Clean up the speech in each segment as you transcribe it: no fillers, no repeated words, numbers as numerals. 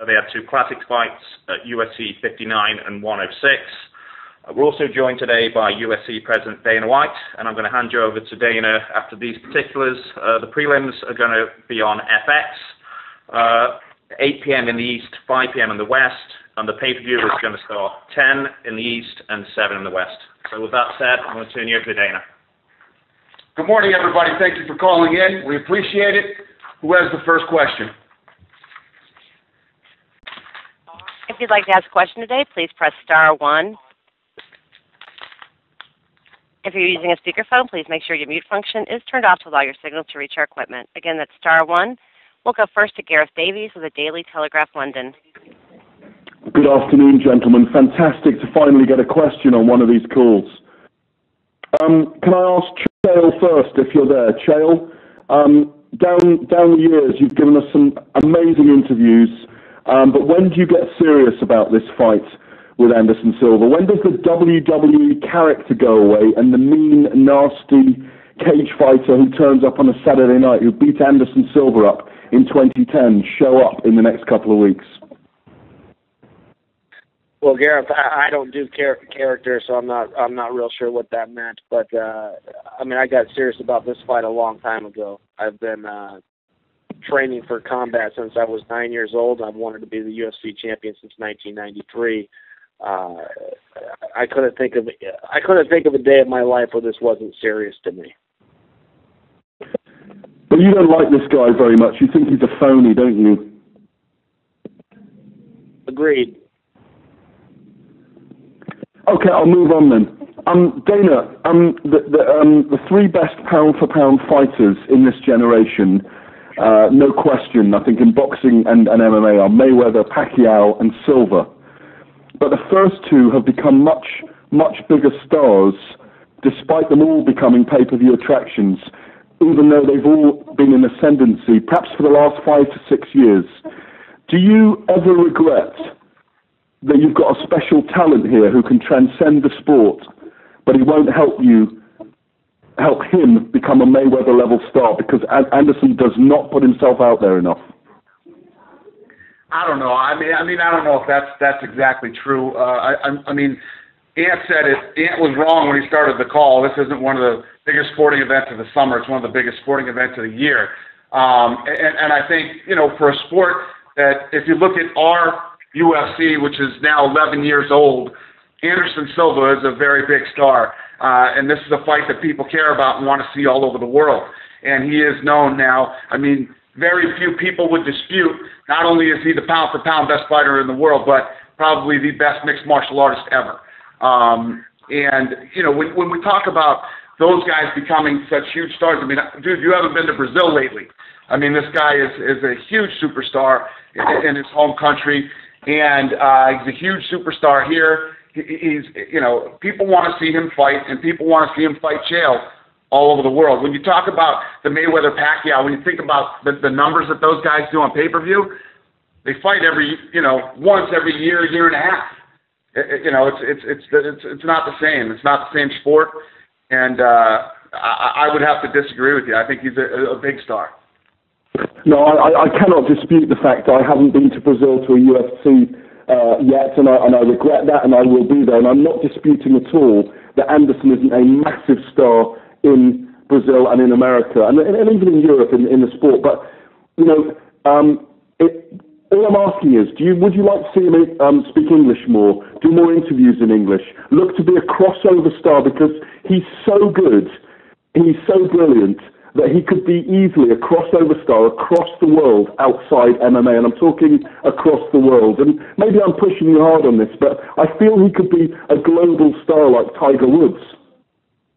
They had 2 classics fights at UFC 59 and 106. We're also joined today by UFC President Dana White, and I'm going to hand you over to Dana after these particulars. The prelims are going to be on FX, 8 p.m. in the East, 5 p.m. in the West, and the pay-per-view is going to start 10 in the East and 7 in the West. So with that said, I'm going to turn you over to Dana. Good morning, everybody. Thank you for calling in. We appreciate it. Who has the first question? If you'd like to ask a question today, please press star 1. If you're using a speakerphone, please make sure your mute function is turned off to allow your signal to reach our equipment. Again, that's star 1. We'll go first to Gareth Davies of the Daily Telegraph, London. Good afternoon, gentlemen. Fantastic to finally get a question on one of these calls. Can I ask Chael first, if you're there? Chael, down the years, you've given us some amazing interviews, but when do you get serious about this fight with Anderson Silva? When does the WWE character go away and the mean, nasty cage fighter who turns up on a Saturday night, who beat Anderson Silva up in 2010, show up in the next couple of weeks? Well, Gareth, I don't do character, so I'm not real sure what that meant. But I got serious about this fight a long time ago. I've been training for combat since I was 9 years old. I've wanted to be the UFC champion since 1993. I couldn't think of a day of my life where this wasn't serious to me. But you don't like this guy very much. You think he's a phony, don't you? Agreed. Okay, I'll move on then. Dana, the 3 best pound-for-pound fighters in this generation, no question, I think in boxing and MMA, are Mayweather, Pacquiao, and Silva. But the first 2 have become much, much bigger stars, despite them all becoming pay-per-view attractions, even though they've all been in ascendancy, perhaps for the last 5 to 6 years. Do you ever regret that you've got a special talent here who can transcend the sport, but he won't help him become a Mayweather-level star because Anderson does not put himself out there enough? I don't know. I don't know if that's exactly true. Ant said it. Ant was wrong when he started the call. This isn't one of the biggest sporting events of the summer. It's one of the biggest sporting events of the year. And I think, for a sport that, if you look at our UFC, which is now 11 years old, Anderson Silva is a very big star. And this is a fight that people care about and want to see all over the world. And he is known now. Very few people would dispute, not only is he the pound-for-pound best fighter in the world, but probably the best mixed martial artist ever. When we talk about those guys becoming such huge stars, dude, you haven't been to Brazil lately. This guy is a huge superstar in his home country, and he's a huge superstar here. People want to see him fight, and people want to see him fight Chael all over the world. When you talk about the Mayweather-Pacquiao, when you think about the numbers that those guys do on pay-per-view, they fight once every year and a half. It's not the same. It's not the same sport, and I would have to disagree with you. I think he's a big star. No, I cannot dispute the fact I haven't been to Brazil to a UFC yet, and I regret that, and I will be there. And I'm not disputing at all that Anderson isn't a massive star in Brazil and in America, and even in Europe in the sport. But all I'm asking is, would you like to see him speak English more, do more interviews in English, look to be a crossover star, because he's so good, he's so brilliant, that he could be easily a crossover star across the world outside MMA, and I'm talking across the world. And maybe I'm pushing you hard on this, but I feel he could be a global star like Tiger Woods.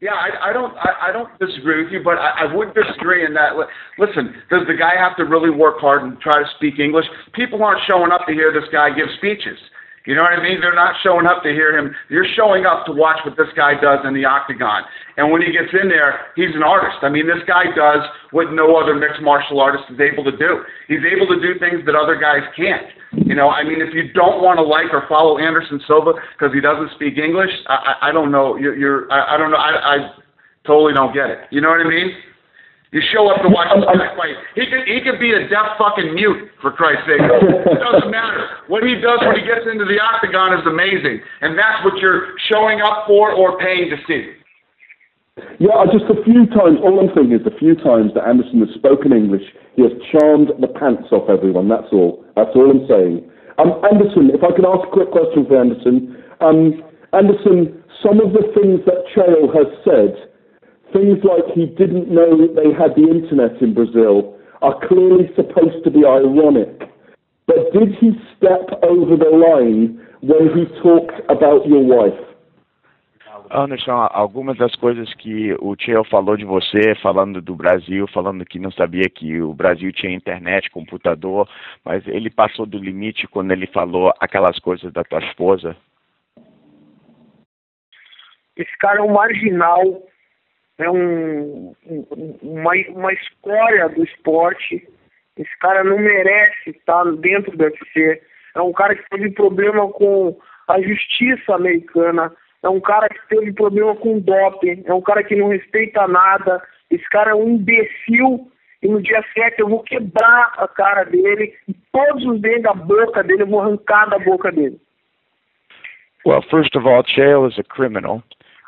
Yeah, I don't disagree with you, but I would disagree in that. Listen, does the guy have to really work hard and try to speak English? People aren't showing up to hear this guy give speeches. You know what I mean? They're not showing up to hear him. You're showing up to watch what this guy does in the octagon. And when he gets in there, he's an artist. This guy does what no other mixed martial artist is able to do. He's able to do things that other guys can't. If you don't want to like or follow Anderson Silva because he doesn't speak English, I don't know. I don't know. I totally don't get it. You know what I mean? You show up to watch this guy fight. He could be a deaf fucking mute, for Christ's sake. It doesn't matter. What he does when he gets into the octagon is amazing. And that's what you're showing up for or paying to see. Yeah, just a few times, all I'm saying is the few times that Anderson has spoken English, he has charmed the pants off everyone, that's all. That's all I'm saying. Anderson, if I can ask a quick question for Anderson. Anderson, some of the things that Chael has said, things like he didn't know that they had the internet in Brazil, are clearly supposed to be ironic. But did he step over the line when he talked about your wife? Anderson, algumas das coisas que o Chael falou de você, falando do Brasil, falando que não sabia que o Brasil tinha internet, computador, mas ele passou do limite quando ele falou aquelas coisas da tua esposa. Esse cara é um marginal, é uma escória do esporte. Esse cara não merece estar dentro do UFC. É um cara que teve problema com a justiça americana. É um cara que teve problema com doping. É um cara que não respeita nada. Esse cara é um imbecil. E no dia 7 eu vou quebrar a cara dele. E todos os dentes da boca dele eu vou arrancar da boca dele. Well, first of all, Chael is a criminal.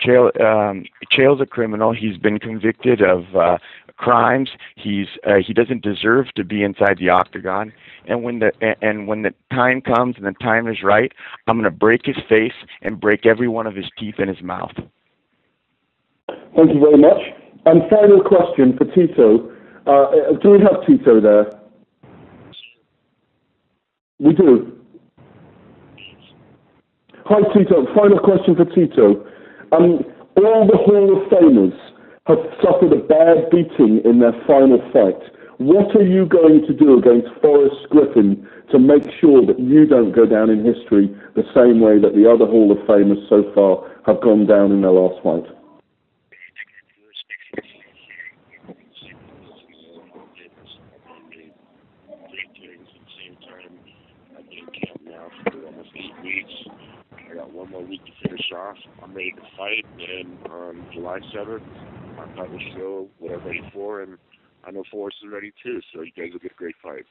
Chael's a criminal. He's been convicted of crimes. He doesn't deserve to be inside the octagon. And when the time comes and the time is right, I'm going to break his face and break every one of his teeth in his mouth. Thank you very much. And final question for Tito. Do we have Tito there? We do. Hi, Tito. Final question for Tito. All the Hall of Famers have suffered a bad beating in their final fight. What are you going to do against Forrest Griffin to make sure that you don't go down in history the same way that the other Hall of Famers so far have gone down in their last fight? I got one more week to finish off. I'm ready to fight, and on July 7th, I'll probably show what I'm ready for, and I know Forrest is ready too, so you guys will get a great fight.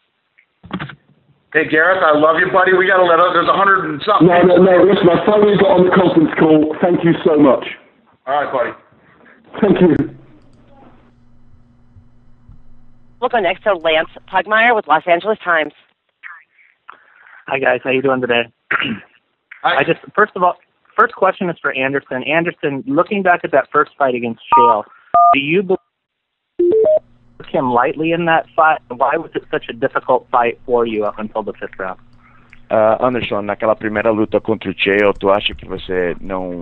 Hey, Gareth, I love you, buddy. We got to let out. There's 100 and something. No. Listen, I finally got on the conference call. Thank you so much. All right, buddy. Thank you. We'll go next to Lance Pugmire with Los Angeles Times. Hi, guys. How you doing today? First question is for Anderson. Anderson, looking back at that first fight against Chael, do you believe him lightly in that fight? Why was it such a difficult fight for you up until the 5th round? Anderson, naquela primeira luta contra o Chael, tu acha que você não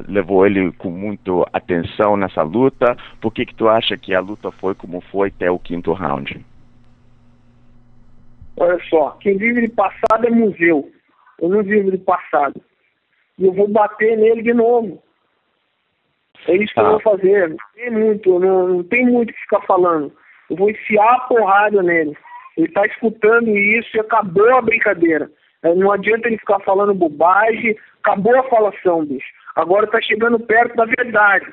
levou ele com muito atenção nessa luta? Por que tu acha que a luta foi como foi até o 5º round? Olha só, quem vive de passado é museu. Eu não vivo de passado. E eu vou bater nele de novo. É isso que eu vou fazer. Não tem muito o que ficar falando. Eu vou enfiar a porrada nele. Ele está escutando isso e acabou a brincadeira. Não adianta ele ficar falando bobagem. Acabou a falação, bicho. Agora está chegando perto da verdade.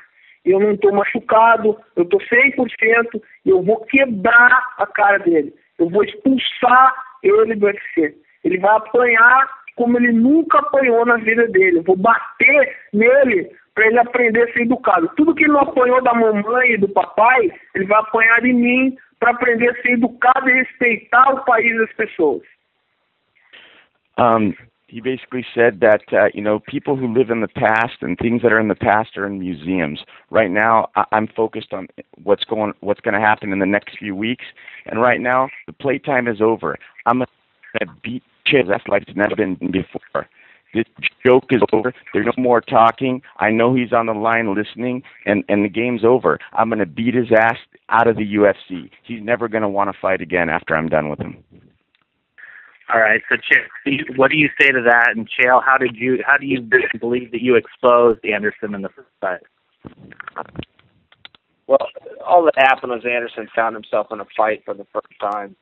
Eu não estou machucado. Eu estou 100%. E eu vou quebrar a cara dele. Eu vou expulsar ele do UFC. Ele vai apanhar como ele nunca apanhou na vida dele. Eu vou bater nele para ele aprender a ser educado. Tudo que ele não apanhou da mamãe e do papai, ele vai apanhar de mim para aprender a ser educado e respeitar o país e as pessoas. He basically said that, people who live in the past and things that are in the past are in museums. Right now, I'm focused on what's going to happen in the next few weeks. And right now, the playtime is over. I'm going to beat Chael. That's like it's never been before. This joke is over. There's no more talking. I know he's on the line listening, and the game's over. I'm going to beat his ass out of the UFC. He's never going to want to fight again after I'm done with him. All right. So, what do you say to that? And Chael, how do you believe that you exposed Anderson in the first fight? Well, all that happened was Anderson found himself in a fight for the first time.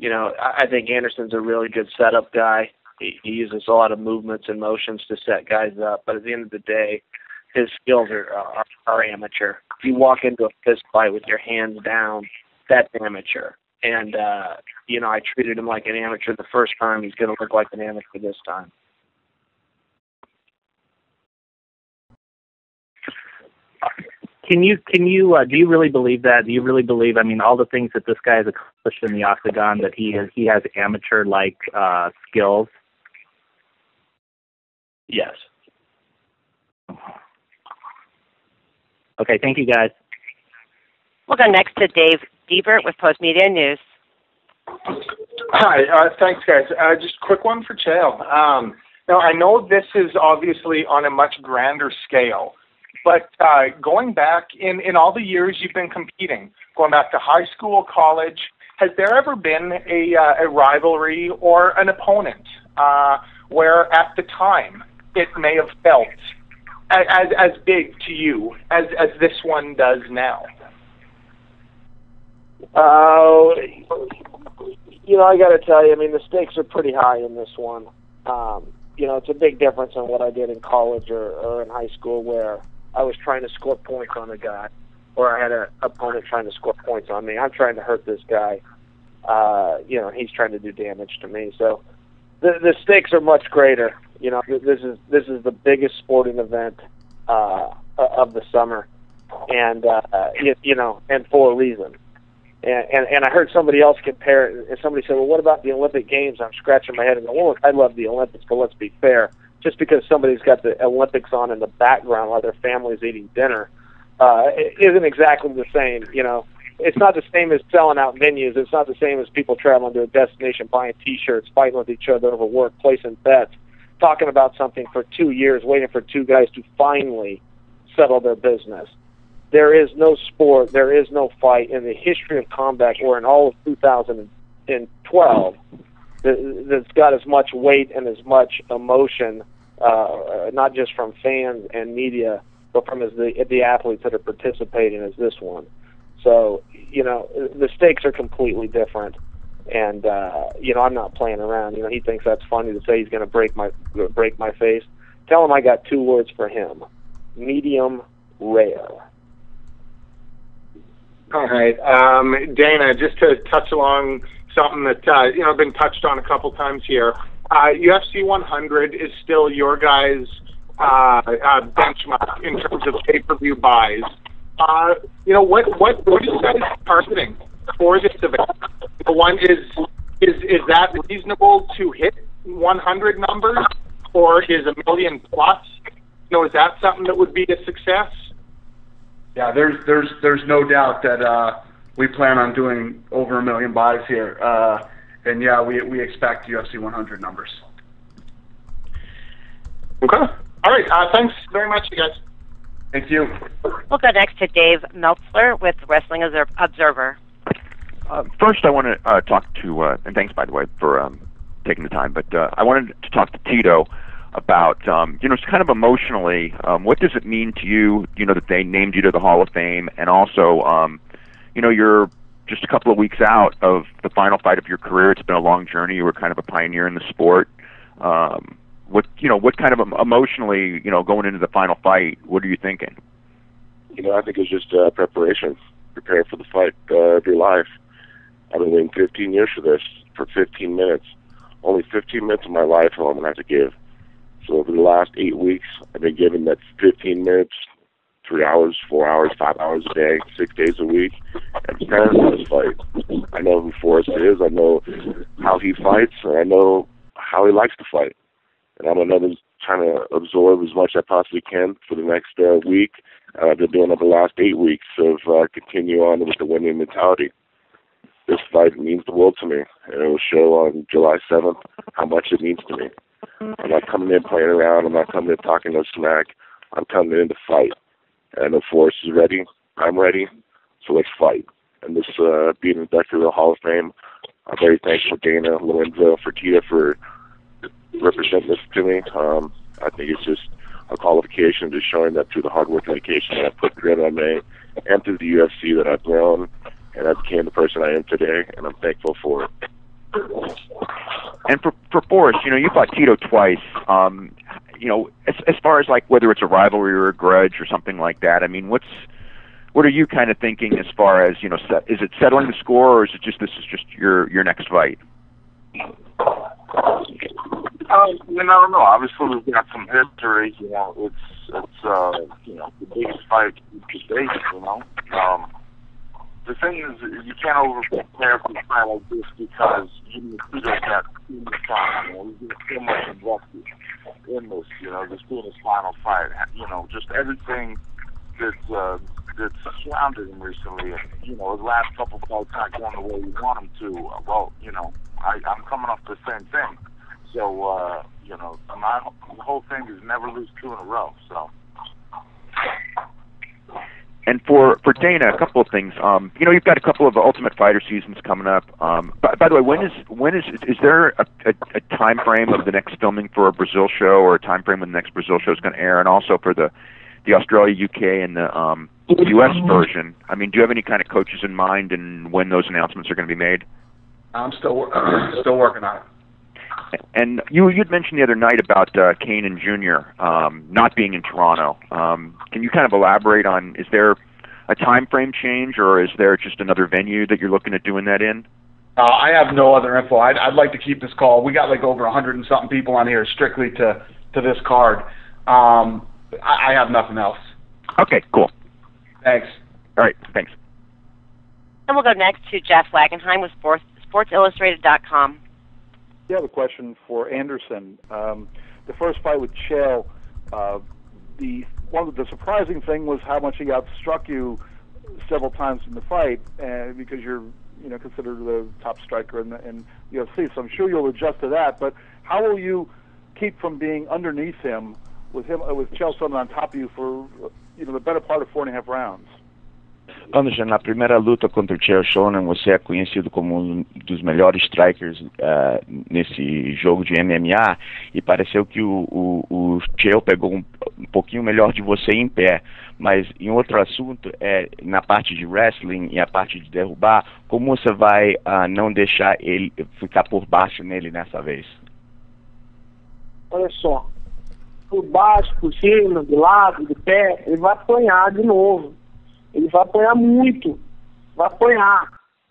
I think Anderson's a really good setup guy. He uses a lot of movements and motions to set guys up. But at the end of the day, his skills are amateur. If you walk into a fist fight with your hands down, that's amateur. And, I treated him like an amateur the first time. He's going to look like an amateur this time. Do you really believe that? Do you really believe, all the things that this guy has accomplished in the octagon, that he has amateur-like skills? Yes. Okay, thank you, guys. We'll go next to Dave Diebert with Post Media News. Hi, thanks, guys. Just a quick one for Chael. Now, I know this is obviously on a much grander scale, but going back in all the years you've been competing, going back to high school, college, has there ever been a rivalry or an opponent where at the time it may have felt as big to you as this one does now? I got to tell you, the stakes are pretty high in this one. It's a big difference on what I did in college or in high school, where I was trying to score points on a guy, or I had an opponent trying to score points on me. I'm trying to hurt this guy. He's trying to do damage to me. So the stakes are much greater. This is the biggest sporting event of the summer, and and for a reason. And I heard somebody else compare it, and somebody said, well, what about the Olympic Games? I'm scratching my head and going, well, look, I love the Olympics, but let's be fair. Just because somebody's got the Olympics on in the background while their family's eating dinner it isn't exactly the same. It's not the same as selling out venues. It's not the same as people traveling to a destination, buying T-shirts, fighting with each other over work, placing bets, talking about something for 2 years, waiting for two guys to finally settle their business. There is no sport, there is no fight in the history of combat or in all of 2012 that's got as much weight and as much emotion, not just from fans and media, but from the athletes that are participating as this one. So, the stakes are completely different. And, I'm not playing around. He thinks that's funny to say he's going to break my face. Tell him I got 2 words for him: medium rare. All right. Dana, just to touch along something that, been touched on a couple times here. UFC 100 is still your guys' benchmark in terms of pay-per-view buys. What are you guys targeting for this event? One is that reasonable to hit 100 numbers, or is $1 million plus? Is that something that would be a success? Yeah, there's no doubt that we plan on doing over 1 million buys here, and yeah, we expect UFC 100 numbers. Okay. All right. Thanks very much, you guys. Thank you. We'll go next to Dave Meltzer with Wrestling Observer. First, I want to talk to, and thanks, by the way, for taking the time, but I wanted to talk to Tito about, it's kind of emotionally, what does it mean to you, that they named you to the Hall of Fame, and also, you're just a couple of weeks out of the final fight of your career. It's been a long journey. You were kind of a pioneer in the sport. What kind of emotionally, going into the final fight, what are you thinking? I think it's just preparation, prepare for the fight of your life. I've been waiting 15 years for this, for 15 minutes. Only 15 minutes of my life I'm going to have to give. So over the last 8 weeks, I've been given that 15 minutes, 3 hours, 4 hours, 5 hours a day, 6 days a week, and preparing for this fight. I know who Forrest is. I know how he fights, and I know how he likes to fight. And I'm trying to absorb as much as I possibly can for the next week. I've been doing it the last 8 weeks of continue on with the winning mentality. This fight means the world to me, and it will show on July 7th how much it means to me. I'm not coming in playing around. I'm not coming in talking no smack. I'm coming in to fight. And I know Forrest is ready. I'm ready. So let's fight. And this being inducted to the Hall of Fame, I'm very thankful to Dana, Lorenzo, for Tito for representing this to me. I think it's just a qualification, just showing that through the hard work and dedication that I put together on me, and through the UFC that I've grown, and I became the person I am today, and I'm thankful for it. And for Forrest, you fought Tito twice. As as far as like whether it's a rivalry or a grudge or something like that, I mean, what are you kind of thinking as far as, is it settling the score, or is it just this is just your next fight? I don't know. Obviously, we've got some history. It's the biggest fight to date. The thing is, you can't over-prepare for a fight like this because Tito's got too much time. He's got so much invested in this. Just doing his final fight. Just everything that's surrounded him recently. And his last couple fights not going the way we want him to. Well, I'm coming off the same thing. So, my whole thing is never lose 2 in a row. So. And for Dana, a couple of things. You've got a couple of Ultimate Fighter seasons coming up. By the way, is there a time frame of the next filming for a Brazil show, or a time frame when the next Brazil show is going to air, and also for the Australia, UK, and the US version? I mean, do you have any kind of coaches in mind and when those announcements are going to be made? I'm still working on it. And you'd mentioned the other night about Kane and Jr. Not being in Toronto. Can you kind of elaborate on, is there a time frame change, or is there just another venue that you're looking at doing that in? I have no other info. I'd like to keep this call. We got like over 100 and something people on here strictly to this card. I have nothing else. Okay, cool. Thanks. All right, thanks. And we'll go next to Jeff Wagenheim with SportsIllustrated.com. I have a question for Anderson. The first fight with Chael, the surprising thing was how much he outstruck you several times in the fight, because you're considered the top striker in UFC. So I'm sure you'll adjust to that. But how will you keep from being underneath him with Chael Sonnen on top of you for the better part of 4.5 rounds? Anderson, na primeira luta contra o Chael Sonnen, você é conhecido como um dos melhores strikers nesse jogo de MMA, e pareceu que o Chael pegou um pouquinho melhor de você em pé. Mas em outro assunto, na parte de wrestling e a parte de derrubar, como você vai não deixar ele ficar por baixo nele nessa vez? Olha só, por baixo, por cima, de lado, de pé, ele vai apanhar de novo. Ele vai apanhar muito. Vai apanhar.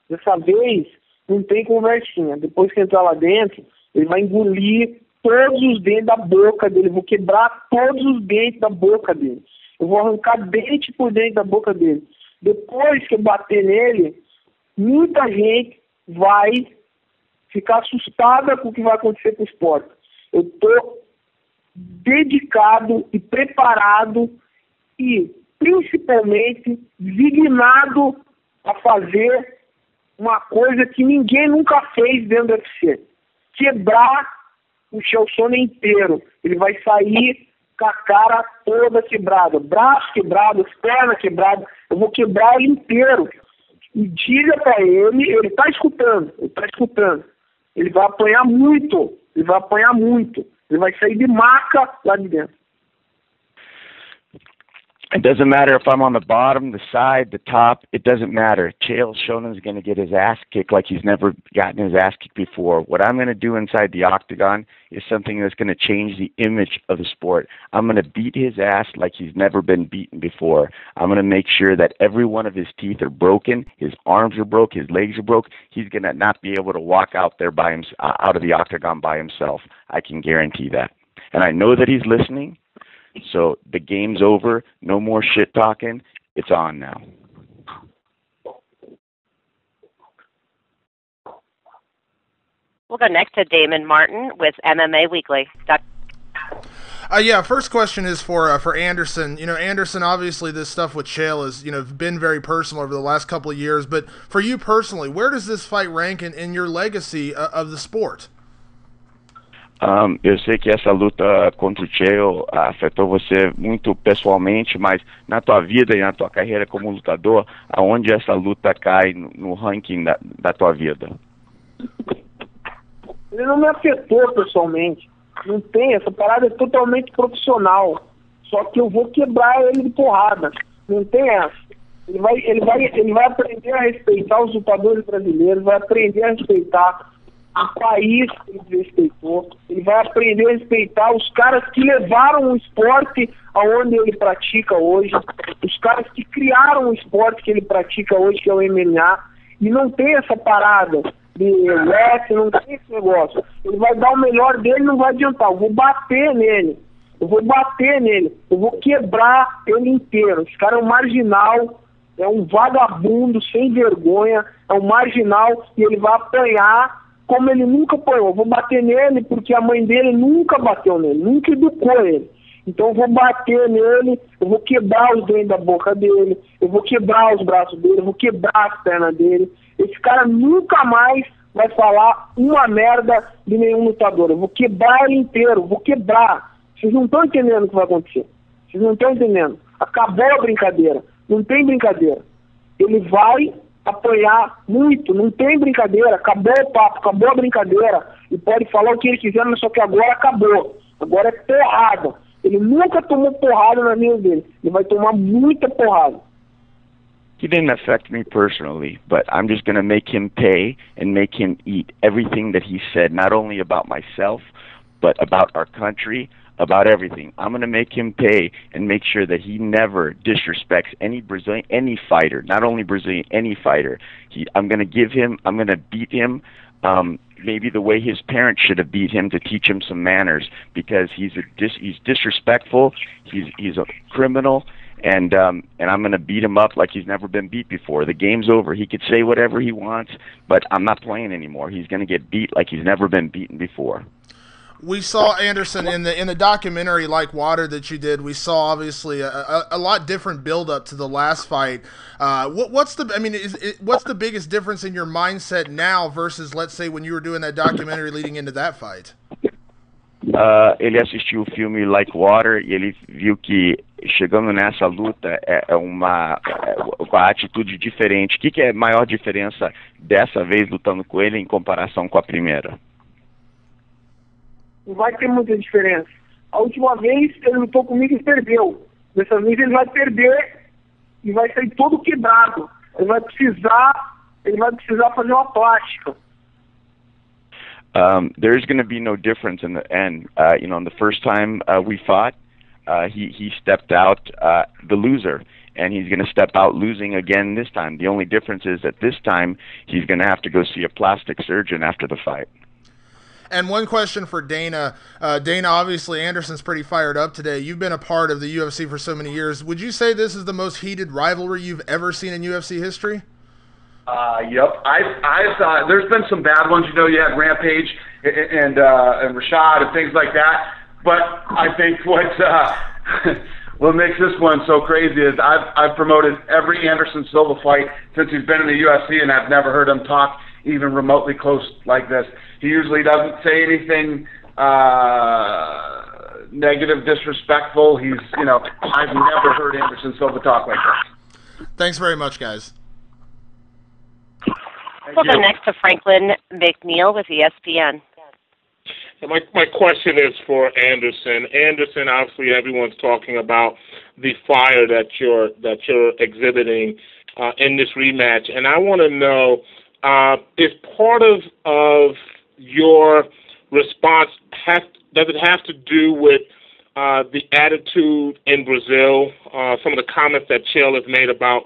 Dessa vez, não tem conversinha. Depois que entrar lá dentro, ele vai engolir todos os dentes da boca dele. Eu vou quebrar todos os dentes da boca dele. Eu vou arrancar dente por dentro da boca dele. Depois que eu bater nele, muita gente vai ficar assustada com o que vai acontecer com o esporte. Eu estou dedicado e preparado e principalmente designado a fazer uma coisa que ninguém nunca fez dentro do UFC. Quebrar o Chael Sonnen inteiro. Ele vai sair com a cara toda quebrada, braço quebrado, perna quebrada. Eu vou quebrar ele inteiro. E diga para ele está escutando. Ele vai apanhar muito. Ele vai sair de maca lá de dentro. It doesn't matter if I'm on the bottom, the side, the top. It doesn't matter. Chael Sonnen is going to get his ass kicked like he's never gotten his ass kicked before. What I'm going to do inside the octagon is something that's going to change the image of the sport. I'm going to beat his ass like he's never been beaten before. I'm going to make sure that every one of his teeth are broken, his arms are broke, his legs are broke. He's going to not be able to walk out there by him, out of the octagon by himself. I can guarantee that. And I know that he's listening. So the game's over. No more shit talking. It's on now. We'll go next to Damon Martin with MMAWeekly.com. First question is for Anderson. Anderson, obviously this stuff with Chael has, been very personal over the last couple of years, but for you personally, where does this fight rank in your legacy of the sport? Eu sei que essa luta contra o Chael afetou você muito pessoalmente, mas na tua vida e na tua carreira como lutador, aonde essa luta cai no ranking da tua vida? Ele não me afetou pessoalmente. Não tem, essa parada é totalmente profissional. Só que eu vou quebrar ele de porrada. Não tem essa. Ele vai aprender a respeitar os lutadores brasileiros, vai aprender a respeitar o país que ele desrespeitou, ele vai aprender a respeitar os caras que levaram o esporte aonde ele pratica hoje, os caras que criaram o esporte que ele pratica hoje, que é o MMA, e não tem essa parada de wrestling, não tem esse negócio. Ele vai dar o melhor dele, não vai adiantar, eu vou bater nele, eu vou quebrar ele inteiro. Esse cara é um marginal, é um vagabundo sem vergonha, é um marginal, e ele vai apanhar como ele nunca apanhou. Eu vou bater nele porque a mãe dele nunca bateu nele, nunca educou ele. Então eu vou bater nele, eu vou quebrar os dentes da boca dele, eu vou quebrar os braços dele, eu vou quebrar as pernas dele. Esse cara nunca mais vai falar uma merda de nenhum lutador. Eu vou quebrar ele inteiro, vou quebrar. Vocês não estão entendendo o que vai acontecer. Vocês não estão entendendo. Acabou a brincadeira. Não tem brincadeira. Ele vai apanhar muito, não tem brincadeira. Acabou o papo, acabou a brincadeira. E pode falar o que ele quiser, mas só que agora acabou. Agora é porrada. Ele nunca tomou porrada na vida dele. Ele vai tomar muita porrada. He didn't affect me personally, but I'm just going to make him pay and make him eat everything that he said, not only about myself, but about our country, about everything. I'm going to make him pay and make sure that he never disrespects any Brazilian, any fighter, not only Brazilian, any fighter. I'm going to beat him, maybe the way his parents should have beat him to teach him some manners, because he's disrespectful, he's a criminal, and I'm going to beat him up like he's never been beat before. The game's over. He could say whatever he wants, but I'm not playing anymore. He's going to get beat like he's never been beaten before. We saw Anderson in the documentary Like Water that you did. We saw obviously a lot different build up to the last fight. What's the biggest difference in your mindset now versus, let's say, when you were doing that documentary leading into that fight? Ele assistiu o filme Like Water e ele viu que chegando nessa luta com a atitude diferente. O que é a maior diferença dessa vez lutando com ele em comparação com a primeira? Não vai ter muita diferença. A última vez ele lutou comigo e perdeu. Dessa vez ele vai perder e vai sair todo quebrado. Ele vai precisar fazer uma plástica. There's going to be no difference in the end. In the first time we fought, he stepped out the loser, and he's going to step out losing again this time. The only difference is that this time he's going to have to go see a plastic surgeon after the fight. And one question for Dana. Dana, obviously Anderson's pretty fired up today. You've been a part of the UFC for so many years. Would you say this is the most heated rivalry you've ever seen in UFC history? Yep. I've there's been some bad ones. You had Rampage and Rashad and things like that. But I think what makes this one so crazy is I've promoted every Anderson Silva fight since he's been in the UFC, and I've never heard him talk even remotely close like this. He usually doesn't say anything negative, disrespectful. I've never heard Anderson Silva talk like this. Thanks very much, guys. We'll go next to Franklin McNeil with ESPN. My question is for Anderson. Anderson, obviously, everyone's talking about the fire that you're exhibiting in this rematch, and I want to know, is part of your response does it have to do with the attitude in Brazil? Some of the comments that Chael has made about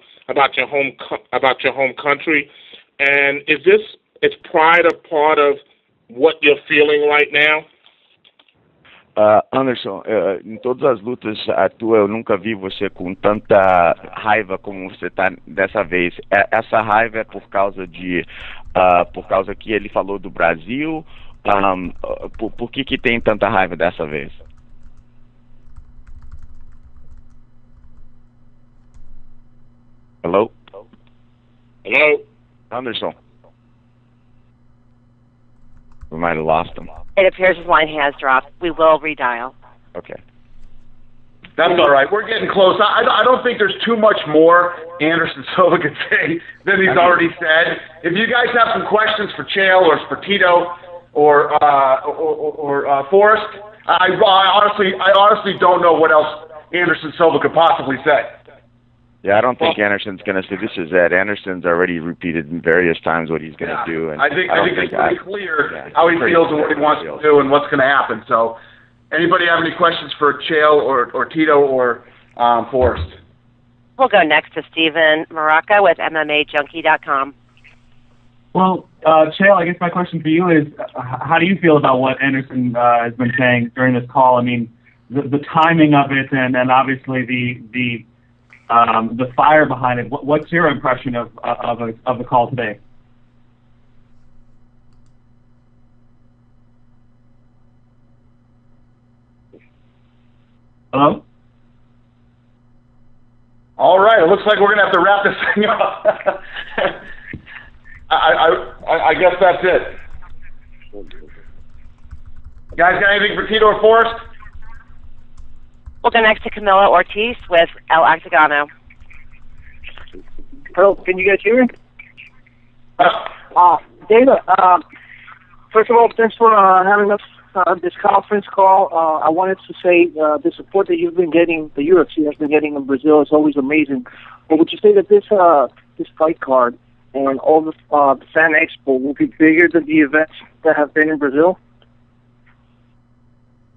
your home country, and is pride a part of what you're feeling right now? Anderson, em todas as lutas tua, eu nunca vi você com tanta raiva como você está dessa vez. Essa raiva é por causa que ele falou do Brasil? Por que tem tanta raiva dessa vez? Hello? Hello? Anderson. We might have lost him. It appears his line has dropped. We will redial. Okay. That's all right. We're getting close. I don't think there's too much more Anderson Silva could say than he's already said. If you guys have some questions for Chael or for Tito or Forrest, I honestly don't know what else Anderson Silva could possibly say. Yeah, I don't think Anderson's going to say this is Ed. Anderson's already repeated various times what he's going to do, and I think it's pretty clear how he feels and what he wants to do and what's going to happen. So, anybody have any questions for Chael or Tito or Forrest? We'll go next to Steven Maraca with MMAJunkie.com. Well, Chael, I guess my question for you is, how do you feel about what Anderson has been saying during this call? I mean, the timing of it, and then obviously the fire behind it. What's your impression of the call today? Hello? All right, it looks like we're going to have to wrap this thing up. I guess that's it. Guys, got anything for Tito or Forrest? We'll go next to Camila Ortiz with El Octagono. Hello, can you guys hear me? Dana, first of all, thanks for having us this conference call. I wanted to say the support that you've been getting, the UFC has been getting in Brazil is always amazing. But would you say that this fight card and all the fan expo will be bigger than the events that have been in Brazil?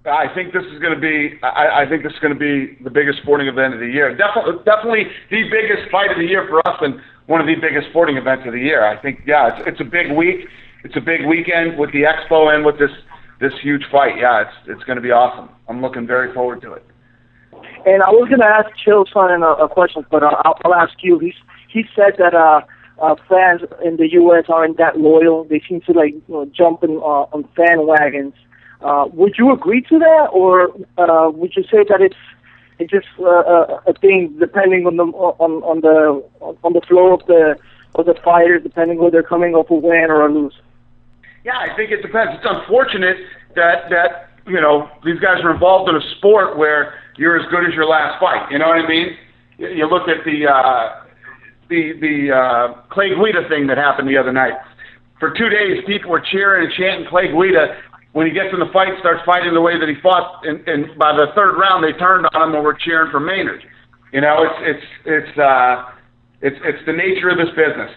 I think this is going to be. I think this is going to be the biggest sporting event of the year. Definitely the biggest fight of the year for us, and one of the biggest sporting events of the year. I think, yeah, it's a big week. It's a big weekend with the expo and with this huge fight. Yeah, it's going to be awesome. I'm looking very forward to it. And I was going to ask Chael Sonnen a question, but I'll ask you. He said that fans in the U.S. aren't that loyal. They seem to jump on fan wagons. Would you agree to that, or would you say that it's just a thing depending on the flow of the fighters, depending whether they're coming off a win or a lose? Yeah, I think it depends. It's unfortunate that these guys are involved in a sport where you're as good as your last fight. You know what I mean? You look at the Clay Guida thing that happened the other night. For 2 days, people were cheering and chanting Clay Guida. When he gets in the fight, starts fighting the way that he fought, and by the third round, they turned on him and were cheering for Maynard. It's the nature of this business.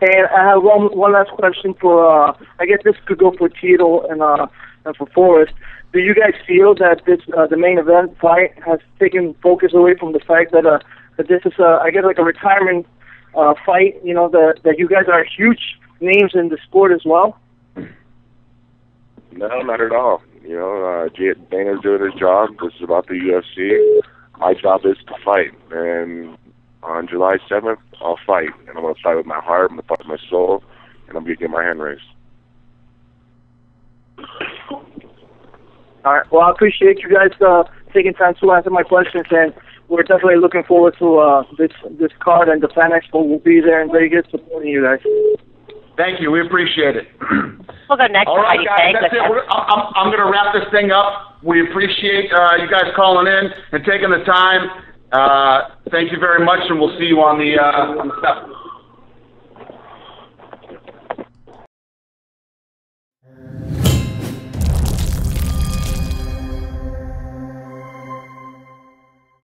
And I have one last question for. I guess this could go for Tito and for Forrest. Do you guys feel that the main event fight has taken focus away from the fact that this is I guess like a retirement fight? That you guys are huge names in the sport as well. No, not at all. Dana's doing his job. This is about the UFC. My job is to fight. And on July 7th, I'll fight. And I'm going to fight with my heart, I'm going to fight with my soul, and I'm going to get my hand raised. All right. Well, I appreciate you guys taking time to answer my questions, and we're definitely looking forward to this card, and the Fan Expo will be there in Vegas supporting you guys. Thank you. We appreciate it. We'll go next. All right, guys. That's it. I'm going to wrap this thing up. We appreciate you guys calling in and taking the time. Thank you very much, and we'll see you on the 7th.